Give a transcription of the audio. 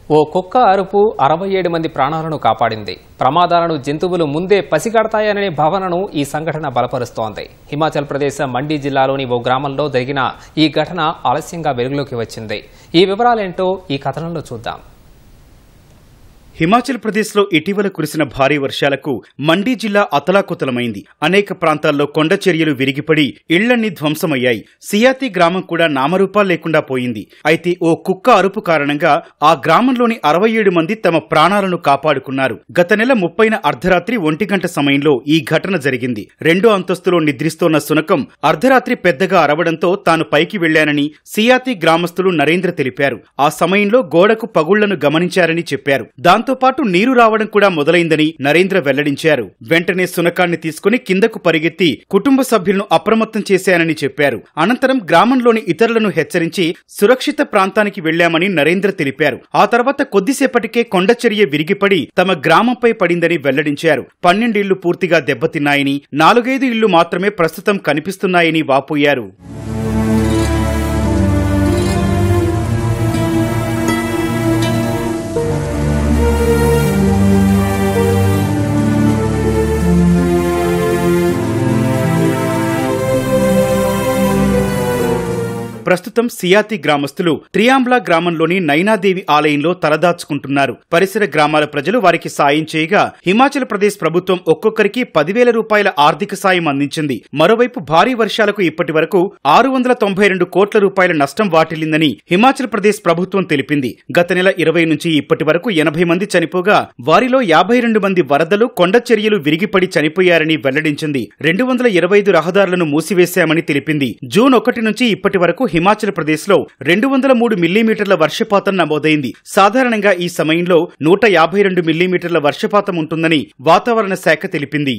ఓ కుక్క అరుపు 67 మంది ప్రాణాలను కాపాడింది. ప్రమాదాలను జంతువులు ముందే పసిగడతాయనే భావనను ఈ సంఘటన బలపరుస్తోంది. హిమాచల్ ప్రదేశ్ మండి జిల్లాలోని ఓ గ్రామంలో జరిగిన ఈ ఘటన ఆలస్యంగా వెలుగులోకి వచ్చింది. ఈ వివరాలేంటో ఈ కథనంలో చూద్దాం. హిమాచల్ ప్రదేశ్లో ఇటీవల కురిసిన భారీ వర్షాలకు మండి జిల్లా అతలాకుతలమైంది. అనేక ప్రాంతాల్లో కొండ చర్యలు విరిగిపడి ఇళ్లన్నీ ధ్వంసమయ్యాయి. సియాతి గ్రామం కూడా నామరూపాలు లేకుండా పోయింది. అయితే ఓ కుక్క అరుపు కారణంగా ఆ గ్రామంలోని 67 మంది తమ ప్రాణాలను కాపాడుకున్నారు. గత నెల 30న అర్ధరాత్రి 1 గంట సమయంలో ఈ ఘటన జరిగింది. 2వ అంతస్తులో నిద్రిస్తోన్న శునకం అర్ధరాత్రి పెద్దగా అరవడంతో తాను పైకి వెళ్లానని సియాతి గ్రామస్తులు నరేంద్ర తెలిపారు. ఆ సమయంలో గోడకు పగుళ్లను గమనించారని చెప్పారు. దాంతో పాటు నీరు రావడం కూడా మొదలైందని నరేంద్ర వెల్లడించారు. వెంటనే శునకాన్ని తీసుకుని కిందకు పరిగెత్తి కుటుంబ సభ్యులను అప్రమత్తం చేశానని చెప్పారు. అనంతరం గ్రామంలోని ఇతరులను హెచ్చరించి సురక్షిత ప్రాంతానికి వెళ్లామని నరేంద్ర తెలిపారు. ఆ తర్వాత కొద్దిసేపటికే కొండచర్య విరిగిపడి తమ గ్రామంపై పడిందని వెల్లడించారు. 12 ఇళ్లు పూర్తిగా దెబ్బతిన్నాయని, 4-5 ఇళ్లు మాత్రమే ప్రస్తుతం కనిపిస్తున్నాయని వాపోయారు. ప్రస్తుతం సియాతి గ్రామస్తులు త్రియాంబ్లా గ్రామంలోని నైనాదేవి ఆలయంలో తలదాచుకుంటున్నారు. పరిసర గ్రామాల ప్రజలు వారికి సాయం చేయగా హిమాచల్ ప్రదేశ్ ప్రభుత్వం ఒక్కొక్కరికి 10,000 రూపాయల ఆర్థిక సాయం అందించింది. మరోవైపు భారీ వర్షాలకు ఇప్పటి వరకు 692 కోట్ల రూపాయల నష్టం వాటిల్లిందని హిమాచల్ ప్రదేశ్ ప్రభుత్వం తెలిపింది. గత నెల 20 నుంచి ఇప్పటి వరకు 80 మంది చనిపోగా వారిలో 52 మంది వరదలు, కొండ చర్యలు విరిగిపడి చనిపోయారని వెల్లడించింది. 225 రహదారులను మూసివేశామని తెలిపింది. జూన్ 1 నుంచి ఇప్పటి వరకు హిమాచల్ ప్రదేశ్ లో 203 మిల్లీమీటర్ల వర్షపాతం నమోదైంది. సాధారణంగా ఈ సమయంలో 152 మిల్లీమీటర్ల వర్షపాతం ఉంటుందని వాతావరణ శాఖ తెలిపింది.